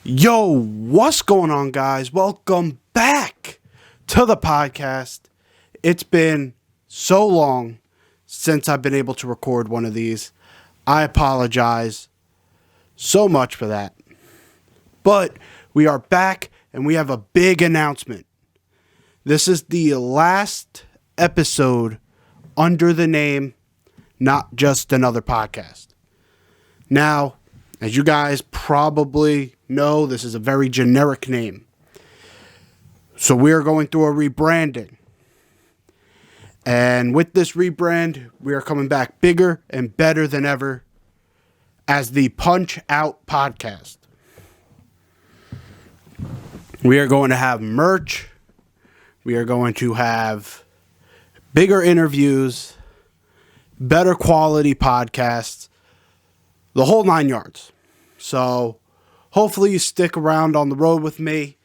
Yo, what's going on, guys? Welcome back to the podcast. It's been so long since I've been able to record one of these. I apologize so much for that. But we are back and we have a big announcement. This is the last episode under the name Not Just Another Podcast. Now, as you guys probably know, this is a very generic name. So we are going through a rebranding. And with this rebrand, we are coming back bigger and better than ever as the Punch Out Podcast. We are going to have merch. We are going to have bigger interviews, better quality podcasts, the whole 9 yards. So hopefully you stick around on the road with me.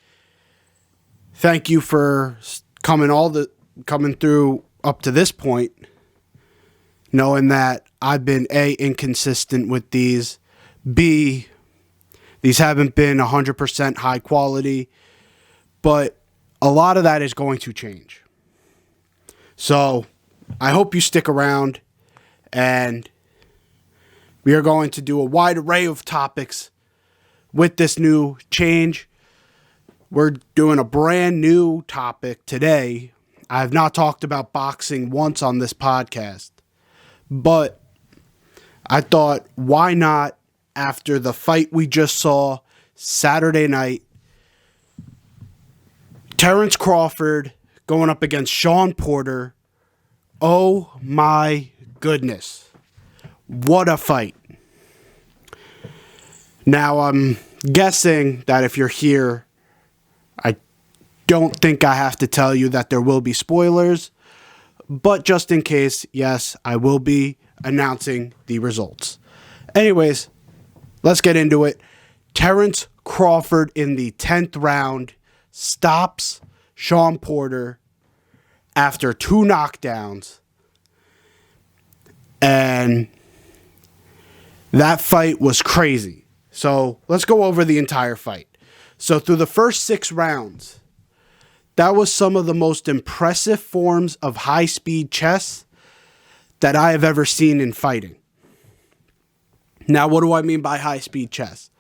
Thank you for coming through up to this point, knowing that I've been A, inconsistent with these, B, these haven't been 100% high quality, but a lot of that is going to change. So I hope you stick around, and we are going to do a wide array of topics with this new change. We're doing a brand new topic today. I have not talked about boxing once on this podcast, but I thought, why not, after the fight we just saw Saturday night, Terence Crawford going up against Shawn Porter. Oh my goodness. What a fight. Now, I'm guessing that if you're here, I don't think I have to tell you that there will be spoilers. But just in case, yes, I will be announcing the results. Anyways, let's get into it. Terence Crawford in the 10th round stops Shawn Porter after 2 knockdowns. And that fight was crazy. So let's go over the entire fight. So through the first 6 rounds, that was some of the most impressive forms of high-speed chess that I have ever seen in fighting. Now, what do I mean by high-speed chess?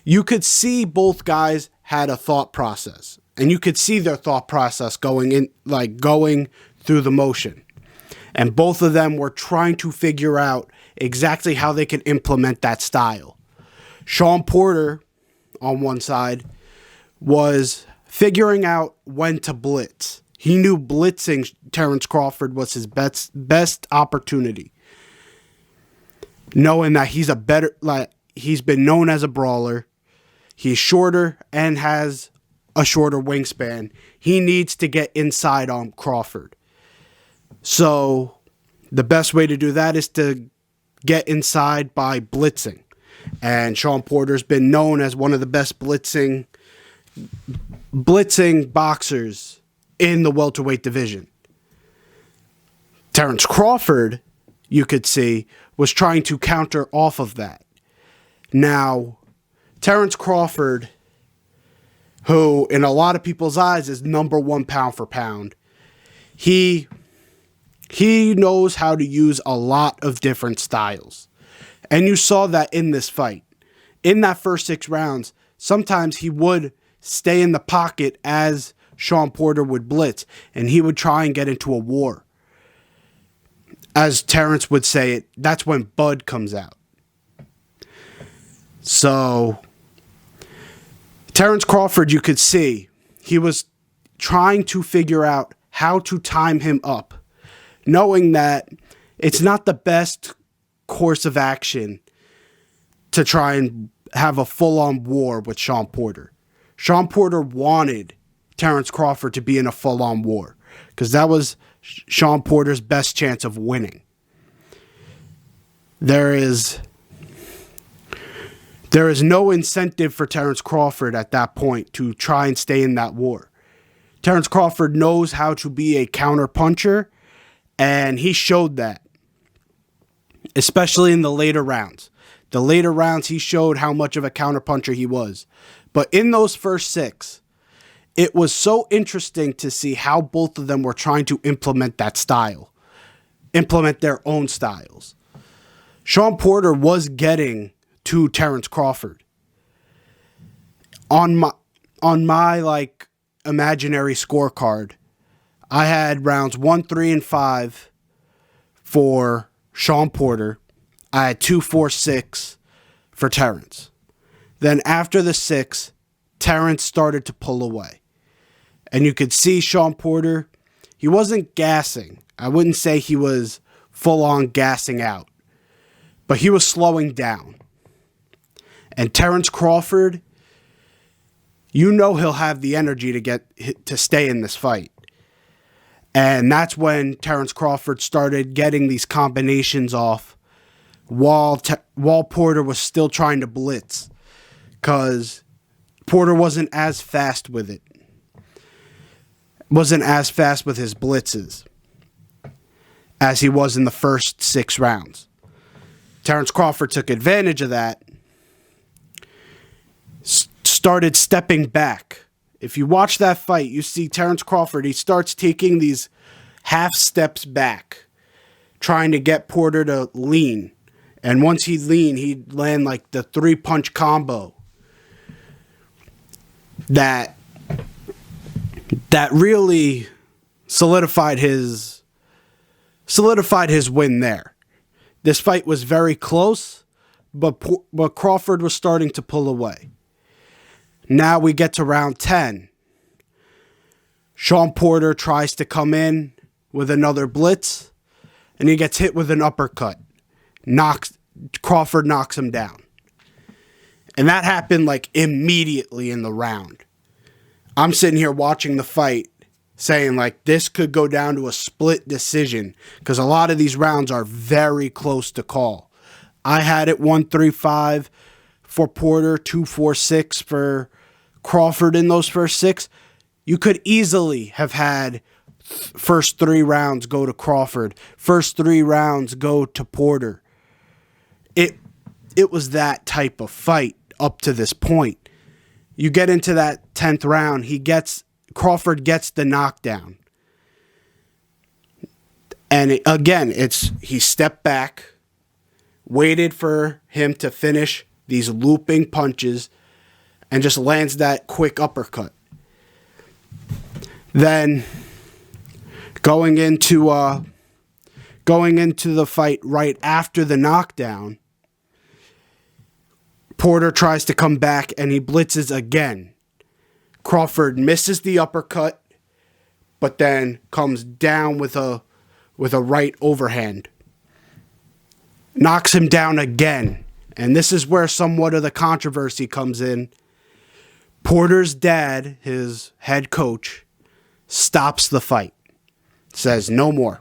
You could see both guys had a thought process, and you could see their thought process going through the motion. And both of them were trying to figure out exactly how they could implement that style. Shawn Porter, on one side, was figuring out when to blitz. He knew blitzing Terence Crawford was his best opportunity. Knowing that he's been known as a brawler. He's shorter and has a shorter wingspan. He needs to get inside on Crawford. So the best way to do that is to get inside by blitzing. And Shawn Porter's been known as one of the best blitzing boxers in the welterweight division. Terence Crawford, you could see, was trying to counter off of that. Now, Terence Crawford, who in a lot of people's eyes is number 1 pound for pound, he knows how to use a lot of different styles. And you saw that in this fight. In that first 6 rounds, sometimes he would stay in the pocket as Shawn Porter would blitz, and he would try and get into a war. As Terence would say it, that's when Bud comes out. So, Terence Crawford, you could see, he was trying to figure out how to time him up, knowing that it's not the best course of action to try and have a full-on war with Shawn Porter. Shawn Porter wanted Terence Crawford to be in a full-on war because that was Shawn Porter's best chance of winning. There is no incentive for Terence Crawford at that point to try and stay in that war. Terence Crawford knows how to be a counter-puncher, and he showed that, especially in the later rounds. The later rounds, he showed how much of a counterpuncher he was. But in those first 6, it was so interesting to see how both of them were trying to implement that style, implement their own styles. Shawn Porter was getting to Terence Crawford. On my like imaginary scorecard, I had rounds 1, 3, and 5 for Shawn Porter. I had 2, 4, 6 for Terence. Then after the 6, Terence started to pull away. And you could see Shawn Porter, he wasn't gassing. I wouldn't say he was full on gassing out, but he was slowing down. And Terence Crawford, you know he'll have the energy to stay in this fight. And that's when Terence Crawford started getting these combinations off while Porter was still trying to blitz, because Porter wasn't as fast with it. Wasn't as fast with his blitzes as he was in the first 6 rounds. Terence Crawford took advantage of that, started stepping back. If you watch that fight, you see Terence Crawford, he starts taking these half steps back, trying to get Porter to lean. And once he'd lean, he'd land like the 3-punch combo that really solidified his win there. This fight was very close, but Crawford was starting to pull away. Now we get to round 10. Shawn Porter tries to come in with another blitz, and he gets hit with an uppercut. Crawford knocks him down. And that happened like immediately in the round. I'm sitting here watching the fight saying like this could go down to a split decision, because a lot of these rounds are very close to call. I had it 1-3-5 for Porter, 2-4-6 for Crawford in those first 6. You could easily have had first 3 rounds go to Crawford, first 3 rounds go to Porter. It was that type of fight up to this point. You get into that 10th round, Crawford gets the knockdown. And he stepped back, waited for him to finish these looping punches, and just lands that quick uppercut. Then going into the fight right after the knockdown, Porter tries to come back and he blitzes again. Crawford misses the uppercut, but then comes down with a right overhand. Knocks him down again. And this is where somewhat of the controversy comes in. Porter's dad, his head coach, stops the fight. Says no more.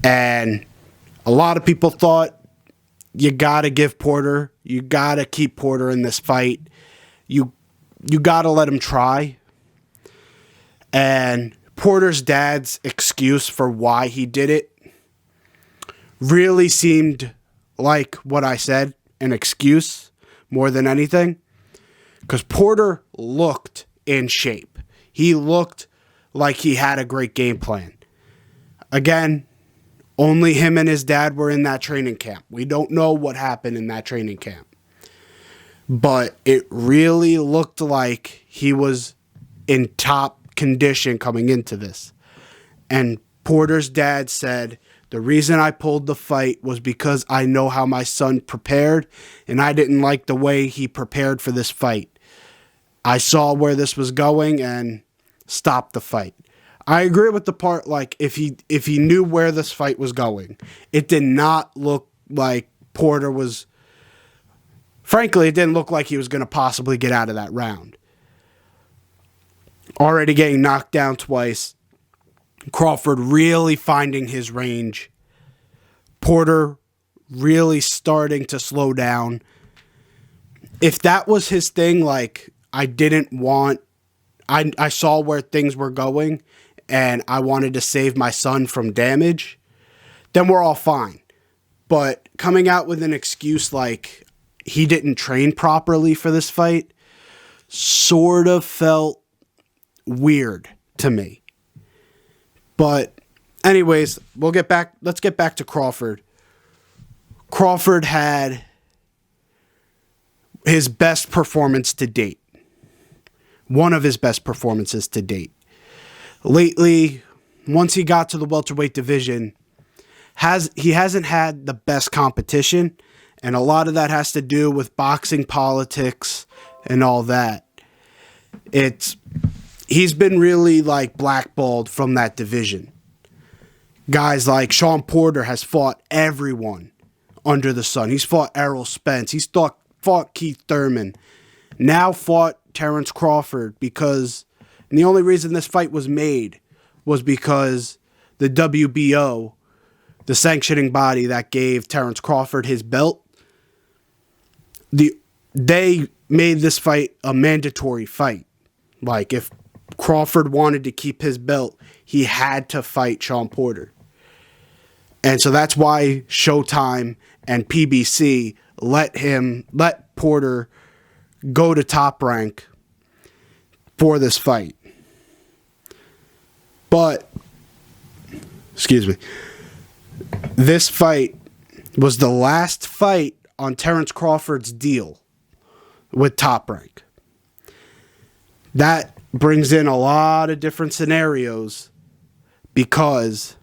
And a lot of people thought, you got to give Porter, you got to keep Porter in this fight. You got to let him try. And Porter's dad's excuse for why he did it really seemed like what I said, an excuse more than anything. Because Porter looked in shape. He looked like he had a great game plan. Again, only him and his dad were in that training camp. We don't know what happened in that training camp. But it really looked like he was in top condition coming into this. And Porter's dad said, the reason I pulled the fight was because I know how my son prepared, and I didn't like the way he prepared for this fight. I saw where this was going and stopped the fight. I agree with the part, like, if he knew where this fight was going. It did not look like Porter was... Frankly, it didn't look like he was going to possibly get out of that round. Already getting knocked down twice. Crawford really finding his range. Porter really starting to slow down. If that was his thing, like, I saw where things were going, and I wanted to save my son from damage, then we're all fine. But coming out with an excuse like he didn't train properly for this fight sort of felt weird to me. But anyways, let's get back to Crawford. Crawford had his best performance to date. One of his best performances to date. Lately, once he got to the welterweight division, he hasn't had the best competition, and a lot of that has to do with boxing politics and all that. He's been really like blackballed from that division. Guys like Shawn Porter has fought everyone under the sun. He's fought Errol Spence. He's fought Keith Thurman. Now fought Terence Crawford and the only reason this fight was made was because the WBO, the sanctioning body that gave Terence Crawford his belt, they made this fight a mandatory fight. Like, if Crawford wanted to keep his belt, he had to fight Shawn Porter. And so that's why Showtime and PBC let Porter go to Top Rank for this fight. But, excuse me, this fight was the last fight on Terence Crawford's deal with Top Rank. That brings in a lot of different scenarios because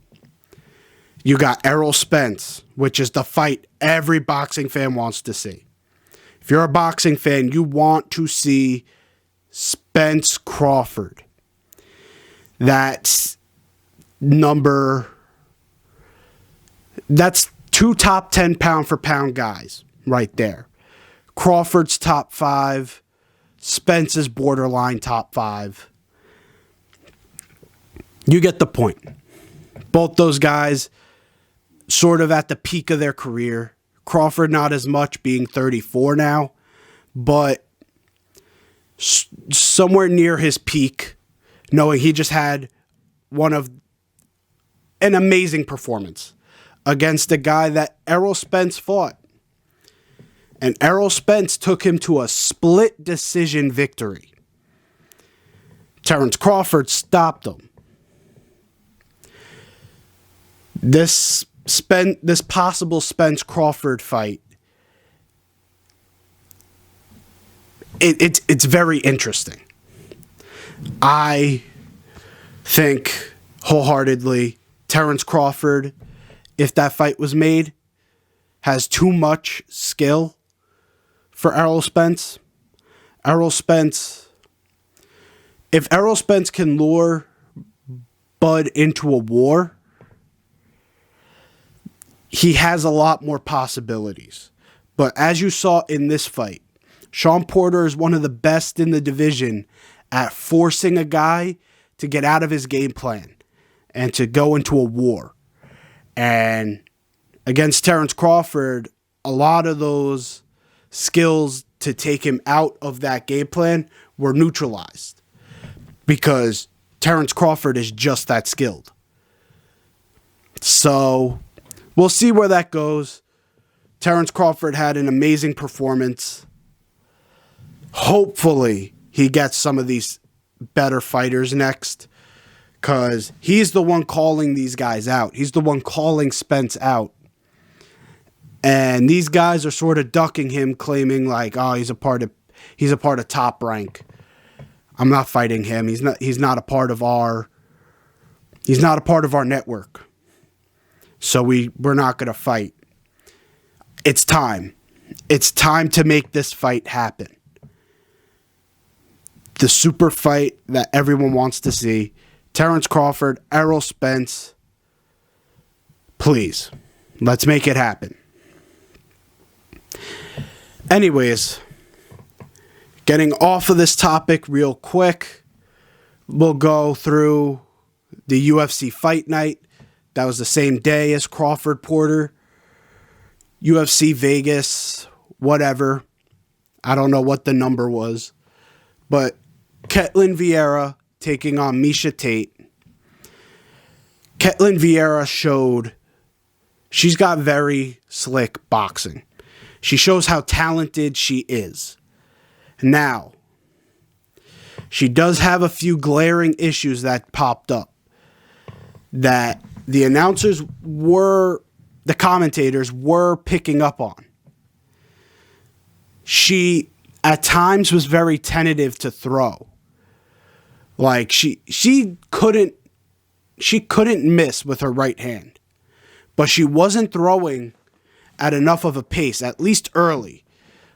you got Errol Spence, which is the fight every boxing fan wants to see. If you're a boxing fan, you want to see Spence Crawford. That's two top 10 pound for pound guys right there. Crawford's top 5. Spence's borderline top 5. You get the point. Both those guys sort of at the peak of their career. Crawford not as much, being 34 now, but somewhere near his peak, knowing he just had an amazing performance against a guy that Errol Spence fought. And Errol Spence took him to a split decision victory. Terence Crawford stopped him. This possible Spence Crawford fight, it's very interesting. I think wholeheartedly Terence Crawford, if that fight was made, has too much skill for Errol Spence. If Errol Spence can lure Bud into a war, he has a lot more possibilities. But as you saw in this fight, Shawn Porter is one of the best in the division at forcing a guy to get out of his game plan and to go into a war. And against Terence Crawford, a lot of those skills to take him out of that game plan were neutralized because Terence Crawford is just that skilled. So we'll see where that goes. Terence Crawford had an amazing performance. Hopefully he gets some of these better fighters next, because he's the one calling these guys out. He's the one calling Spence out. And these guys are sort of ducking him, claiming like, oh, he's a part of Top Rank. I'm not fighting him. He's not a part of our network. So we're not going to fight. It's time. It's time to make this fight happen. The super fight that everyone wants to see. Terence Crawford, Errol Spence. Please, let's make it happen. Anyways, getting off of this topic real quick, we'll go through the UFC Fight Night. That was the same day as Crawford Porter. UFC Vegas, whatever. I don't know what the number was. But Caitlyn Vieira taking on Misha Tate. Caitlyn Vieira showed She's got very slick boxing. She shows how talented she is. Now, she does have a few glaring issues that popped up that the commentators were picking up on. She, at times, was very tentative to throw. Like, she couldn't miss with her right hand. But she wasn't throwing at enough of a pace, at least early.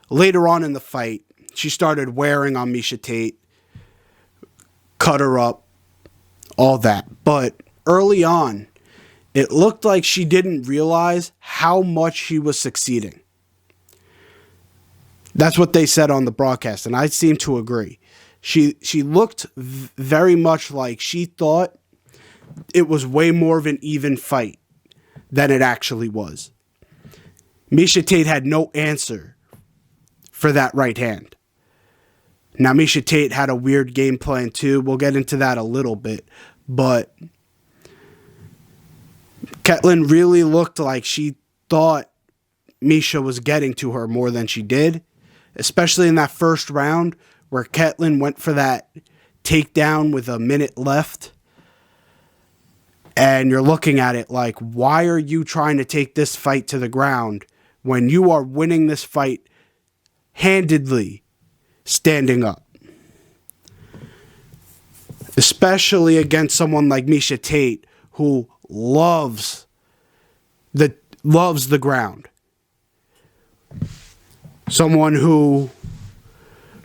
Later on in the fight, she started wearing on Miesha Tate, cut her up, all that. But early on, it looked like she didn't realize how much she was succeeding. That's what they said on the broadcast, and I seem to agree. She looked very much like she thought it was way more of an even fight than it actually was. Miesha Tate had no answer for that right hand. Now, Miesha Tate had a weird game plan too. We'll get into that a little bit. But Caitlyn really looked like she thought Miesha was getting to her more than she did. Especially in that first round where Caitlyn went for that takedown with a minute left. And you're looking at it like, why are you trying to take this fight to the ground when you are winning this fight handedly standing up? Especially against someone like Miesha Tate, who loves the ground. Someone who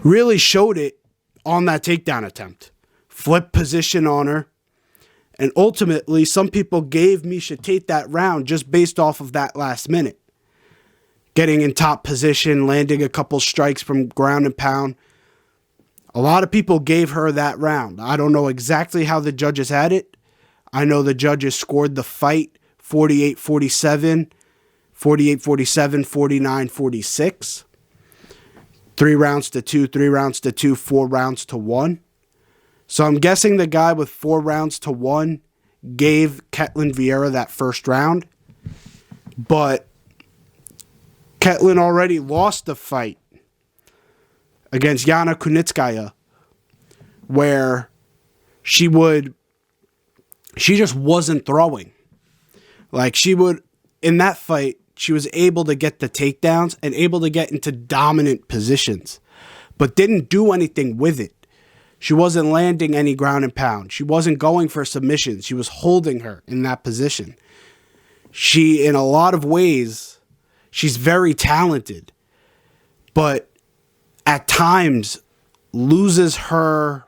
really showed it on that takedown attempt. Flip position on her. And ultimately, some people gave Miesha Tate that round just based off of that last minute. Getting in top position, landing a couple strikes from ground and pound. A lot of people gave her that round. I don't know exactly how the judges had it. I know the judges scored the fight 48-47, 48-47, 49-46. 3 rounds to 2, 3 rounds to 2, 4 rounds to 1. So I'm guessing the guy with 4 rounds to 1 gave Caitlyn Vieira that first round. But Caitlyn already lost the fight against Yana Kunitskaya, where she just wasn't throwing. Like, in that fight, she was able to get the takedowns and able to get into dominant positions, but didn't do anything with it. She wasn't landing any ground and pound. She wasn't going for submissions. She was holding her in that position. She, in a lot of ways, she's very talented, but at times loses her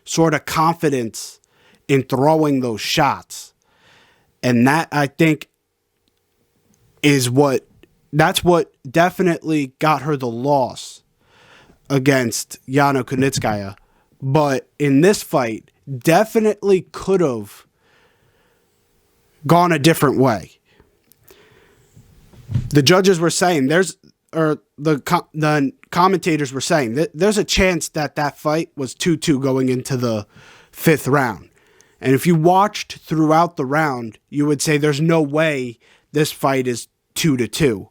sort of confidence in throwing those shots. And that, I think, that's what definitely got her the loss against Yana Kunitskaya. But in this fight, definitely could have gone a different way. The judges were saying the commentators were saying that there's a chance that fight was 2-2 going into the 5th round. And if you watched throughout the round, you would say there's no way this fight is 2-2.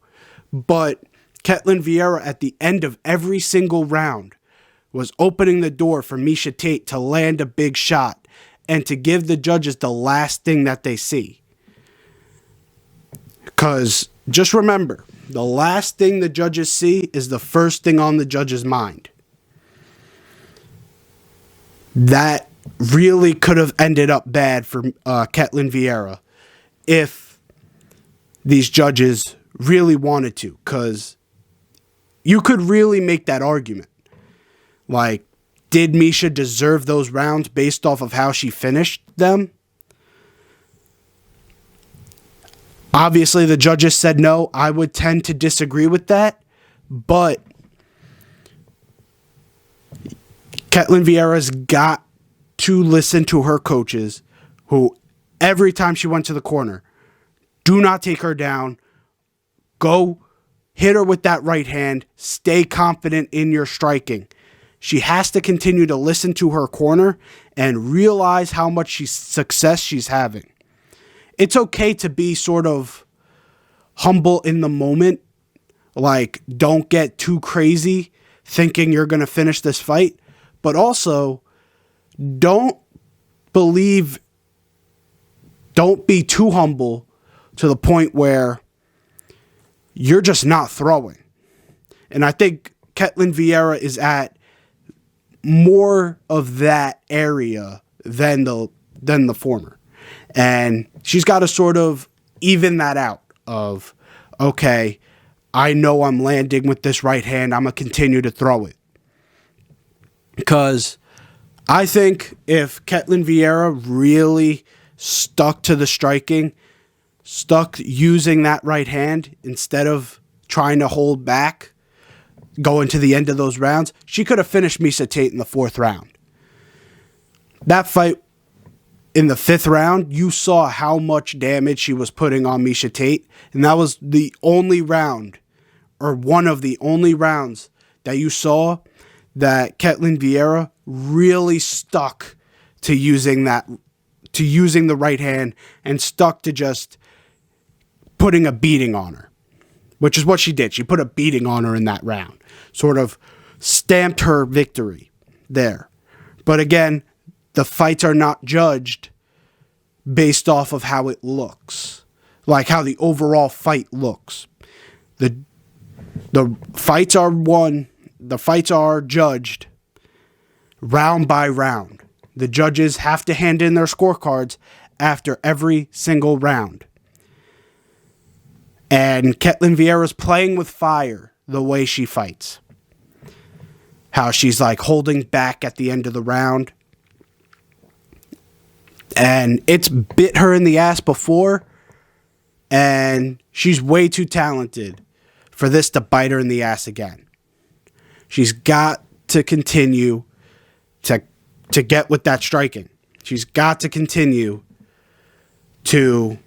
But Caitlyn Vieira at the end of every single round was opening the door for Miesha Tate to land a big shot and to give the judges the last thing that they see. Because just remember, the last thing the judges see is the first thing on the judge's mind. That really could have ended up bad for Caitlyn Vieira if these judges really wanted to, because you could really make that argument. Like, did Miesha deserve those rounds based off of how she finished them? Obviously, the judges said no. I would tend to disagree with that, but Caitlyn Vieira's got to listen to her coaches, who every time she went to the corner, do not take her down. Go hit her with that right hand. Stay confident in your striking. She has to continue to listen to her corner and realize how much success she's having. It's okay to be sort of humble in the moment. Like, don't get too crazy thinking you're going to finish this fight. But also, don't be too humble to the point where you're just not throwing. And I think Caitlyn Vieira is at more of that area than the former. And she's got to sort of even that out of, okay, I know I'm landing with this right hand. I'm going to continue to throw it. Because I think if Caitlyn Vieira really stuck to the striking, stuck using that right hand instead of trying to hold back, going to the end of those rounds, she could have finished Miesha Tate in the 4th round. That fight in the 5th round, you saw how much damage she was putting on Miesha Tate, and that was the only round, or one of the only rounds that you saw that Caitlyn Vieira really stuck to using the right hand and stuck to just putting a beating on her, which is what she did. She put a beating on her in that round, sort of stamped her victory there. But again, the fights are not judged based off of how it looks, like how the overall fight looks. The fights are won. The fights are judged round by round. The judges have to hand in their scorecards after every single round. And Caitlyn Vieira's playing with fire the way she fights. How she's like holding back at the end of the round. And it's bit her in the ass before. And she's way too talented for this to bite her in the ass again. She's got to continue to get with that striking. She's got to continue to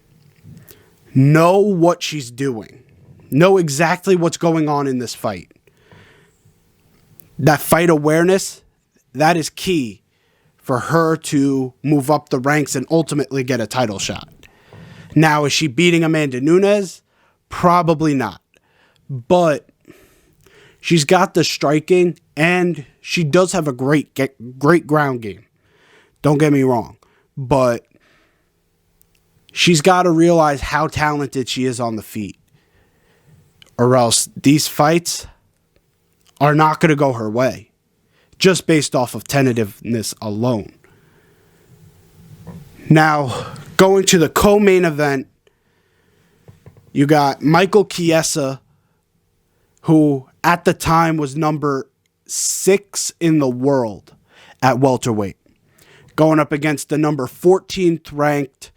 know what she's doing. Know exactly what's going on in this fight. That fight awareness, that is key for her to move up the ranks and ultimately get a title shot. Now, is she beating Amanda Nunes? Probably not. But she's got the striking, and she does have a great ground game. Don't get me wrong. But she's got to realize how talented she is on the feet. Or else these fights are not going to go her way. Just based off of tentativeness alone. Now, going to the co-main event, you got Michael Kiesa, who at the time was number 6 in the world at welterweight, going up against the number 14th ranked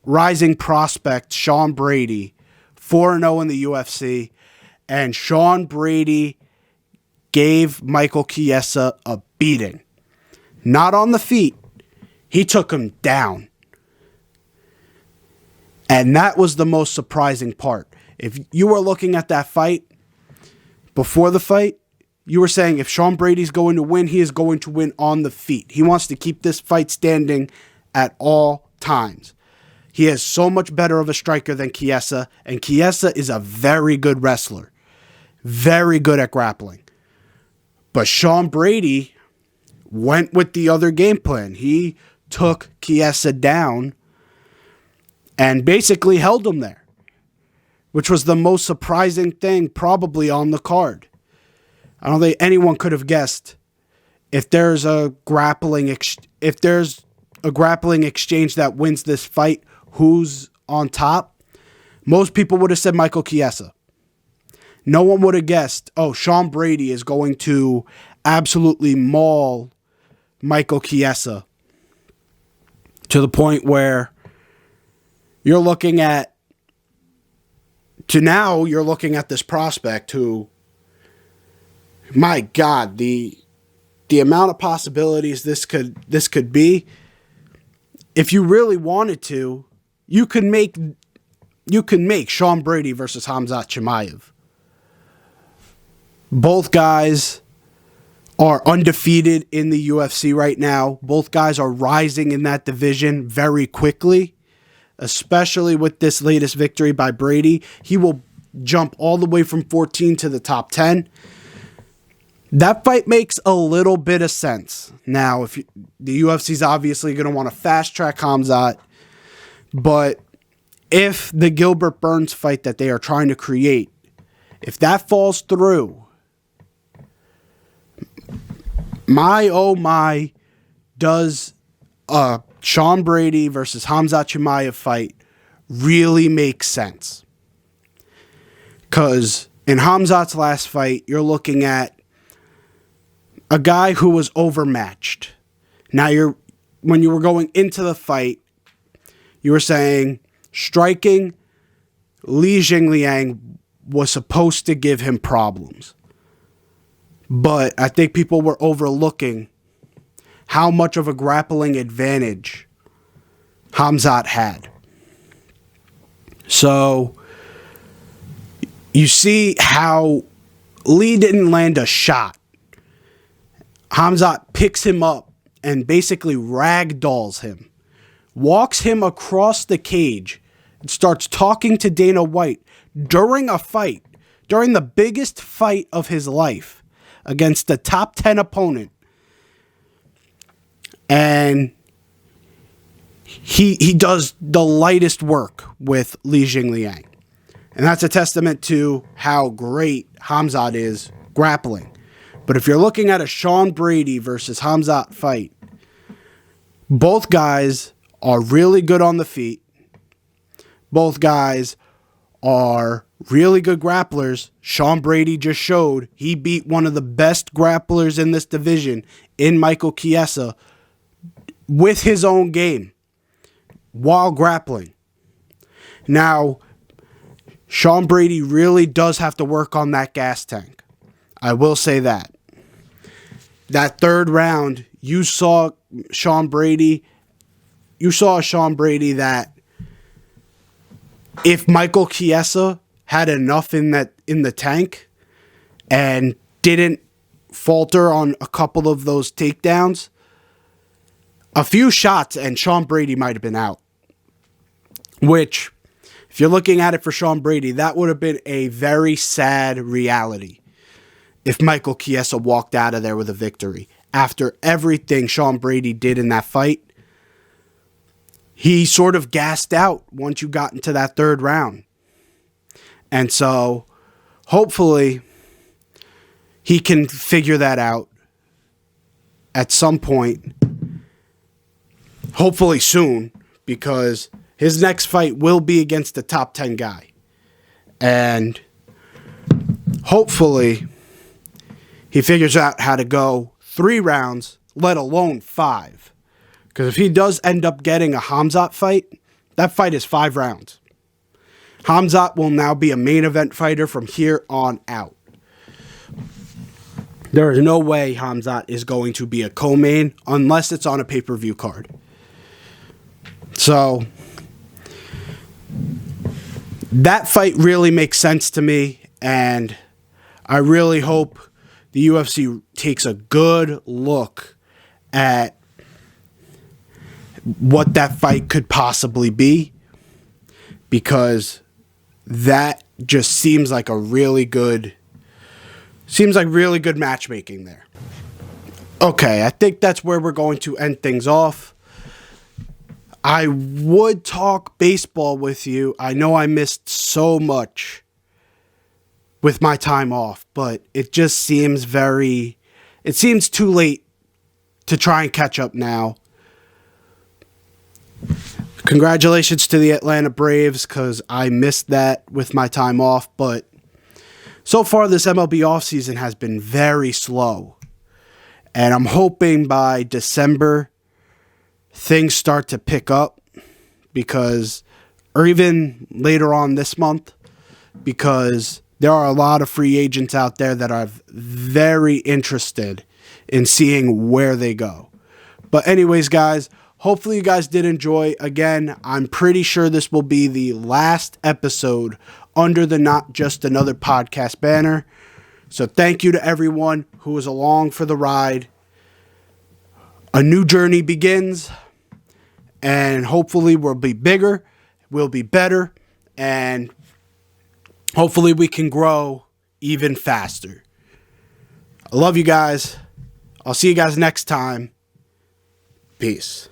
rising prospect, Shawn Brady, 4-0 in the UFC, and Shawn Brady gave Michael Kiesa a beating. Not on the feet. He took him down. And that was the most surprising part. If you were looking at that fight, before the fight, you were saying if Shawn Brady's going to win, he is going to win on the feet. He wants to keep this fight standing at all times. He is so much better of a striker than Kiesa, and Kiesa is a very good wrestler. Very good at grappling. But Shawn Brady went with the other game plan. He took Kiesa down and basically held him there, which was the most surprising thing probably on the card. I don't think anyone could have guessed if there's a grappling exchange that wins this fight, who's on top. Most people would have said Michael Kiesa. No one would have guessed, Shawn Brady is going to absolutely maul Michael Kiesa to the point where you're looking at this prospect who, my God, the amount of possibilities this could be. If you really wanted to, you can make Shawn Brady versus Hamza Chimayov. Both guys are undefeated in the UFC right now. Both guys are rising in that division very quickly. especially with this latest victory by Brady. He will jump all the way from 14 to the top 10. That fight makes a little bit of sense. Now, if the UFC's obviously going to want to fast track Hamza, but if the Gilbert Burns fight that they are trying to create, if that falls through, does Shawn Brady versus Hamza Chimayov fight really make sense? Because in Hamzat's last fight, you're looking at a guy who was overmatched. Now, when you were going into the fight, you were saying striking, Li Jingliang was supposed to give him problems. But I think people were overlooking how much of a grappling advantage Hamzat had. So you see how Lee didn't land a shot. Hamzat picks him up and basically ragdolls him, walks him across the cage, and starts talking to Dana White during a fight, during the biggest fight of his life against the top 10 opponent. And he does the lightest work with Li Jingliang. And that's a testament to how great Hamzat is grappling. But if you're looking at a Shawn Brady versus Hamzat fight, both guys are really good on the feet. Both guys are really good grapplers. Shawn Brady just showed he beat one of the best grapplers in this division in Michael Kiesa with his own game while grappling. Now, Shawn Brady really does have to work on that gas tank. I will say that. That third round, you saw Shawn Brady that if Michael Kiesa had enough in the tank and didn't falter on a couple of those takedowns, a few shots and Shawn Brady might have been out. Which, if you're looking at it for Shawn Brady, that would have been a very sad reality if Michael Kiesa walked out of there with a victory. After everything Shawn Brady did in that fight, he sort of gassed out once you got into that third round. And so, hopefully, he can figure that out at some point. Hopefully soon, because his next fight will be against the top 10 guy. And hopefully he figures out how to go 3 rounds, let alone 5. Because if he does end up getting a Hamzat fight, that fight is 5 rounds. Hamzat will now be a main event fighter from here on out. There is no way Hamzat is going to be a co-main unless it's on a pay-per-view card. So that fight really makes sense to me, and I really hope the UFC takes a good look at what that fight could possibly be, because that just seems like really good matchmaking there. Okay, I think that's where we're going to end things off. I would talk baseball with you. I know I missed so much with my time off, but it just seems it seems too late to try and catch up now. Congratulations to the Atlanta Braves, because I missed that with my time off, but so far this MLB offseason has been very slow, and I'm hoping by December things start to pick up, or even later on this month, because there are a lot of free agents out there that are very interested in seeing where they go. But anyways, guys, hopefully you guys did enjoy. Again, I'm pretty sure this will be the last episode under the Not Just Another Podcast banner. So thank you to everyone who was along for the ride. A new journey begins, and hopefully we'll be bigger will be better, and hopefully we can grow even faster. I love you guys. I'll see you guys next time. Peace.